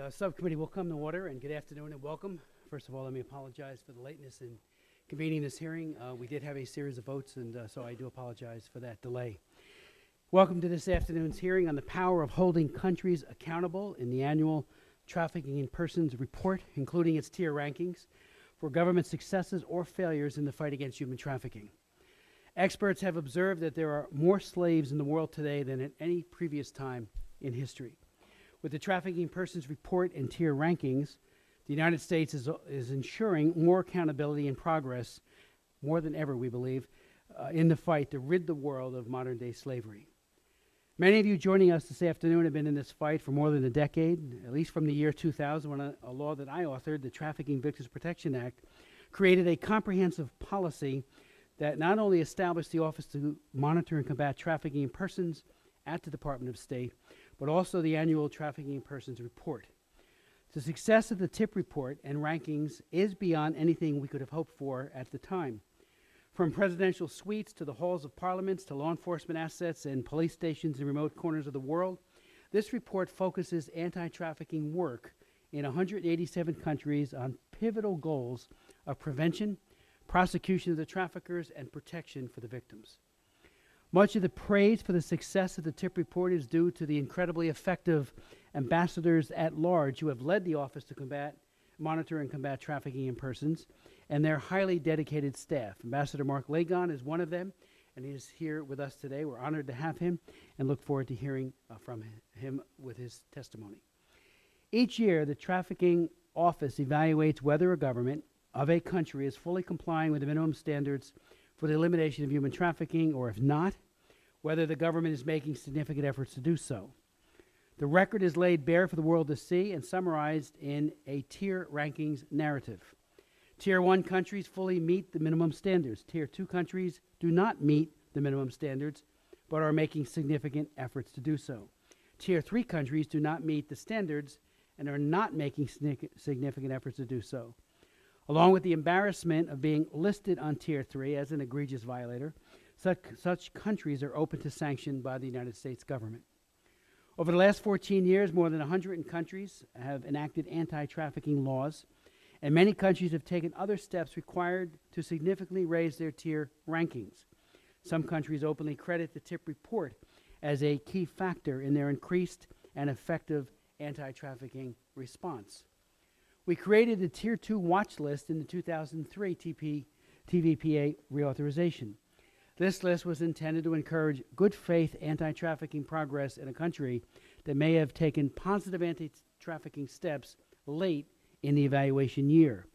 Subcommittee will come to order, and good afternoon and welcome. First of all, let me apologize for the lateness in convening this hearing. We did have a series of votes, and so I do apologize for that delay. Welcome to this afternoon's hearing on the power of holding countries accountable in the annual Trafficking in Persons report, including its tier rankings for government successes or failures in the fight against human trafficking. Experts have observed that there are more slaves in the world today than at any previous time in history. With the Trafficking in Persons report and tier rankings, the United States is ensuring more accountability and progress, more than ever, we believe, in the fight to rid the world of modern-day slavery. Many of you joining us this afternoon have been in this fight for more than a decade, at least from the year 2000, when a law that I authored, the Trafficking Victims Protection Act, created a comprehensive policy that not only established the Office to Monitor and Combat Trafficking in Persons at the Department of State, but also the annual Trafficking in Persons report. The success of the TIP report and rankings is beyond anything we could have hoped for at the time. From presidential suites to the halls of parliaments to law enforcement assets and police stations in remote corners of the world, this report focuses anti-trafficking work in 187 countries on pivotal goals of prevention, prosecution of the traffickers, and protection for the victims. Much of the praise for the success of the TIP report is due to the incredibly effective ambassadors at large who have led the Office to Monitor and Combat Trafficking in Persons, and their highly dedicated staff. Ambassador Mark Lagon is one of them, and he is here with us today. We're honored to have him and look forward to hearing from him with his testimony. Each year, the Trafficking Office evaluates whether a government of a country is fully complying with the minimum standards for the elimination of human trafficking, or if not, whether the government is making significant efforts to do so. The record is laid bare for the world to see and summarized in a tier rankings narrative. Tier 1 countries fully meet the minimum standards. Tier 2 countries do not meet the minimum standards, but are making significant efforts to do so. Tier 3 countries do not meet the standards and are not making significant efforts to do so. Along with the embarrassment of being listed on Tier 3 as an egregious violator, such countries are open to sanction by the United States government. Over the last 14 years, more than 100 countries have enacted anti-trafficking laws, and many countries have taken other steps required to significantly raise their tier rankings. Some countries openly credit the TIP report as a key factor in their increased and effective anti-trafficking response. We created the Tier 2 watch list in the 2003 TVPA reauthorization. This list was intended to encourage good faith anti-trafficking progress in a country that may have taken positive anti-trafficking steps late in the evaluation year.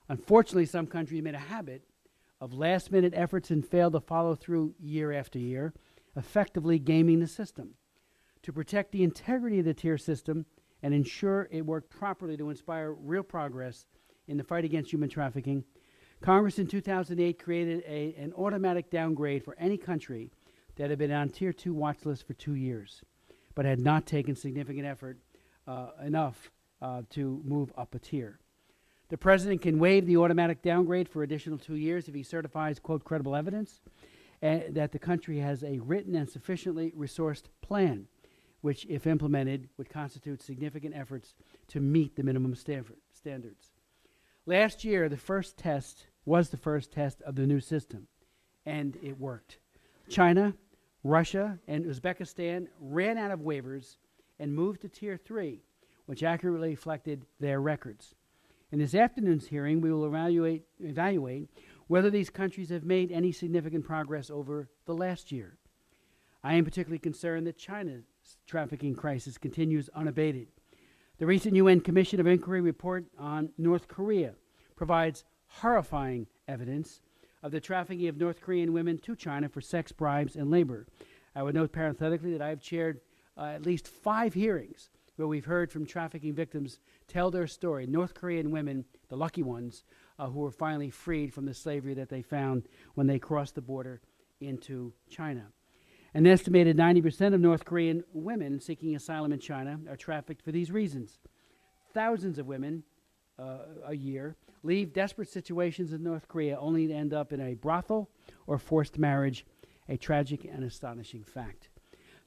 Unfortunately, some countries made a habit of last-minute efforts and failed to follow through year after year, effectively gaming the system. To protect the integrity of the tier system and ensure it worked properly to inspire real progress in the fight against human trafficking, Congress in 2008 created an automatic downgrade for any country that had been on Tier 2 watch list for 2 years, but had not taken significant effort enough to move up a tier. The President can waive the automatic downgrade for additional 2 years if he certifies, quote, credible evidence that the country has a written and sufficiently resourced plan, which, if implemented, would constitute significant efforts to meet the minimum standards. Last year, the first test was the first test of the new system, and it worked. China, Russia, and Uzbekistan ran out of waivers and moved to Tier 3, which accurately reflected their records. In this afternoon's hearing, we will evaluate whether these countries have made any significant progress over the last year. I am particularly concerned that China's trafficking crisis continues unabated. The recent UN Commission of Inquiry report on North Korea provides horrifying evidence of the trafficking of North Korean women to China for sex, bribes, and labor. I would note parenthetically that I have chaired at least 5 hearings where we've heard from trafficking victims tell their story, North Korean women, the lucky ones, who were finally freed from the slavery that they found when they crossed the border into China. An estimated 90% of North Korean women seeking asylum in China are trafficked for these reasons. Thousands of women a year leave desperate situations in North Korea only to end up in a brothel or forced marriage, a tragic and astonishing fact.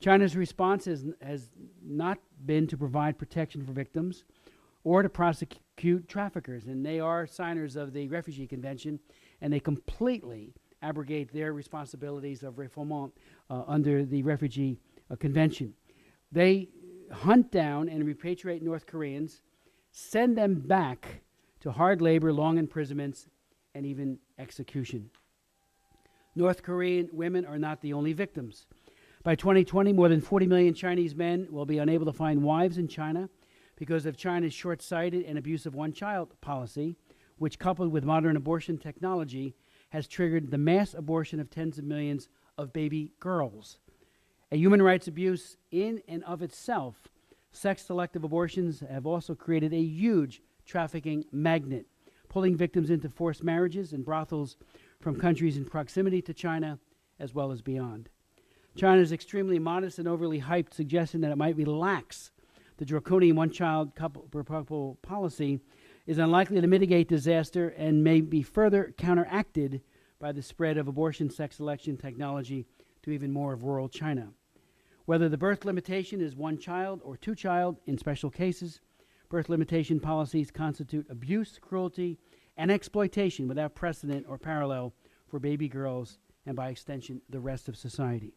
China's response has not been to provide protection for victims or to prosecute traffickers, and they are signers of the Refugee Convention, and they completely abrogate their responsibilities of refoulement under the Refugee Convention. They hunt down and repatriate North Koreans, send them back to hard labor, long imprisonments, and even execution. North Korean women are not the only victims. By 2020, more than 40 million Chinese men will be unable to find wives in China because of China's short-sighted and abusive one-child policy, which, coupled with modern abortion technology, has triggered the mass abortion of tens of millions of baby girls. A human rights abuse in and of itself, sex-selective abortions have also created a huge trafficking magnet, pulling victims into forced marriages and brothels from countries in proximity to China as well as beyond. China's extremely modest and overly hyped suggestion that it might relax the draconian one-child couple policy is unlikely to mitigate disaster and may be further counteracted by the spread of abortion sex selection technology to even more of rural China. Whether the birth limitation is one child or two child in special cases, birth limitation policies constitute abuse, cruelty, and exploitation without precedent or parallel for baby girls and, by extension, the rest of society.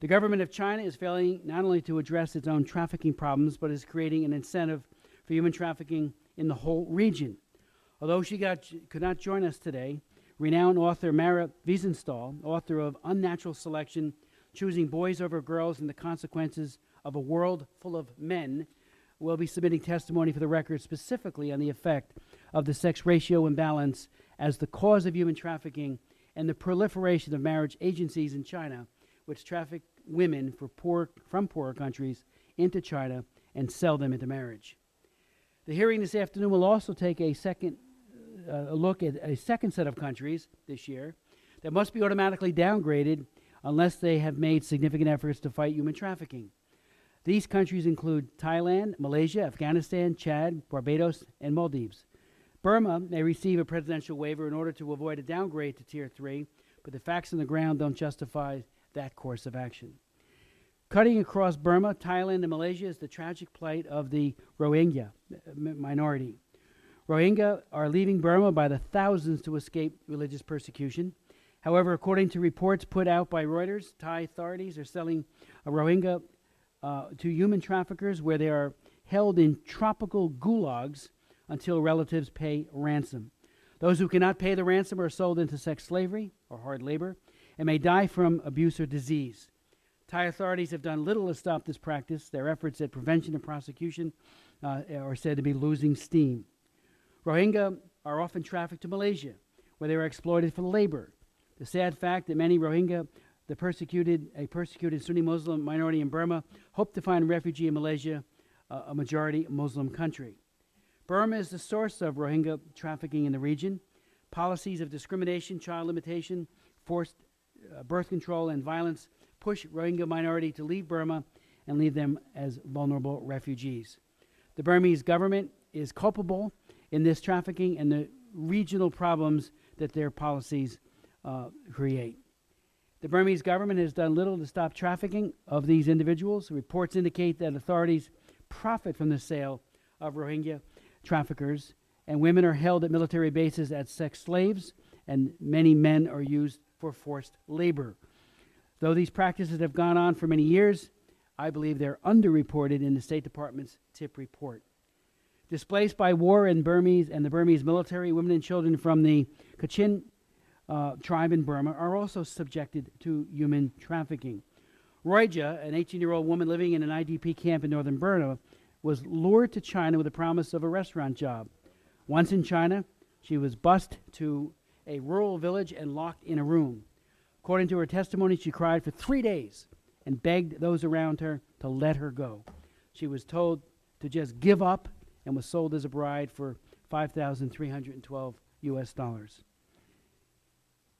The government of China is failing not only to address its own trafficking problems, but is creating an incentive for human trafficking in the whole region. Although she could not join us today, renowned author Mara Wiesenthal, author of Unnatural Selection, Choosing Boys Over Girls and the Consequences of a World Full of Men, will be submitting testimony for the record specifically on the effect of the sex ratio imbalance as the cause of human trafficking and the proliferation of marriage agencies in China, which traffic women from poorer countries into China and sell them into marriage. The hearing this afternoon will also take a look at a second set of countries this year that must be automatically downgraded unless they have made significant efforts to fight human trafficking. These countries include Thailand, Malaysia, Afghanistan, Chad, Barbados, and Maldives. Burma may receive a presidential waiver in order to avoid a downgrade to Tier 3, but the facts on the ground don't justify that course of action. Cutting across Burma, Thailand, and Malaysia is the tragic plight of the Rohingya minority. Rohingya are leaving Burma by the thousands to escape religious persecution. However, according to reports put out by Reuters, Thai authorities are selling Rohingya to human traffickers where they are held in tropical gulags until relatives pay ransom. Those who cannot pay the ransom are sold into sex slavery or hard labor and may die from abuse or disease. Thai authorities have done little to stop this practice. Their efforts at prevention and prosecution are said to be losing steam. Rohingya are often trafficked to Malaysia, where they are exploited for labor. The sad fact that many Rohingya, a persecuted Sunni Muslim minority in Burma, hope to find refuge in Malaysia, a majority Muslim country. Burma is the source of Rohingya trafficking in the region. Policies of discrimination, child limitation, forced birth control, and violence push Rohingya minority to leave Burma and leave them as vulnerable refugees. The Burmese government is culpable in this trafficking and the regional problems that their policies create. The Burmese government has done little to stop trafficking of these individuals. Reports indicate that authorities profit from the sale of Rohingya traffickers, and women are held at military bases as sex slaves, and many men are used for forced labor. Though these practices have gone on for many years, I believe they're underreported in the State Department's TIP report. Displaced by war in the Burmese military, women and children from the Kachin tribe in Burma are also subjected to human trafficking. Roija, an 18-year-old woman living in an IDP camp in northern Burma, was lured to China with the promise of a restaurant job. Once in China, she was bused to a rural village and locked in a room. According to her testimony, she cried for 3 days and begged those around her to let her go. She was told to just give up and was sold as a bride for $5,312 US.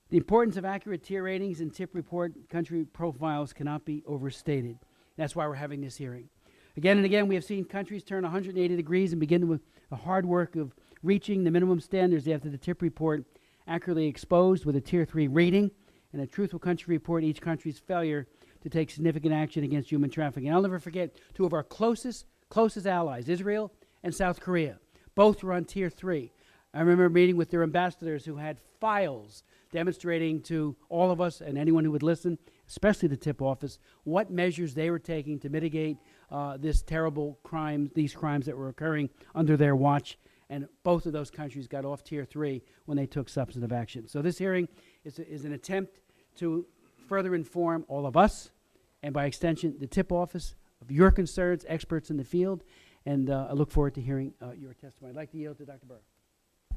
The importance of accurate tier ratings and TIP report country profiles cannot be overstated. That's why we're having this hearing. Again and again, we have seen countries turn 180 degrees and begin with the hard work of reaching the minimum standards after the TIP report accurately exposed with a Tier 3 rating and a truthful country report each country's failure to take significant action against human trafficking. I'll never forget two of our closest allies, Israel and South Korea. Both were on Tier 3. I remember meeting with their ambassadors who had files demonstrating to all of us and anyone who would listen, especially the tip office, what measures they were taking to mitigate these crimes that were occurring under their watch. And both of those countries got off Tier 3 when they took substantive action. So this hearing is an attempt to further inform all of us, and by extension, the tip office, of your concerns, experts in the field. And I look forward to hearing your testimony. I'd like to yield to Dr. Burr.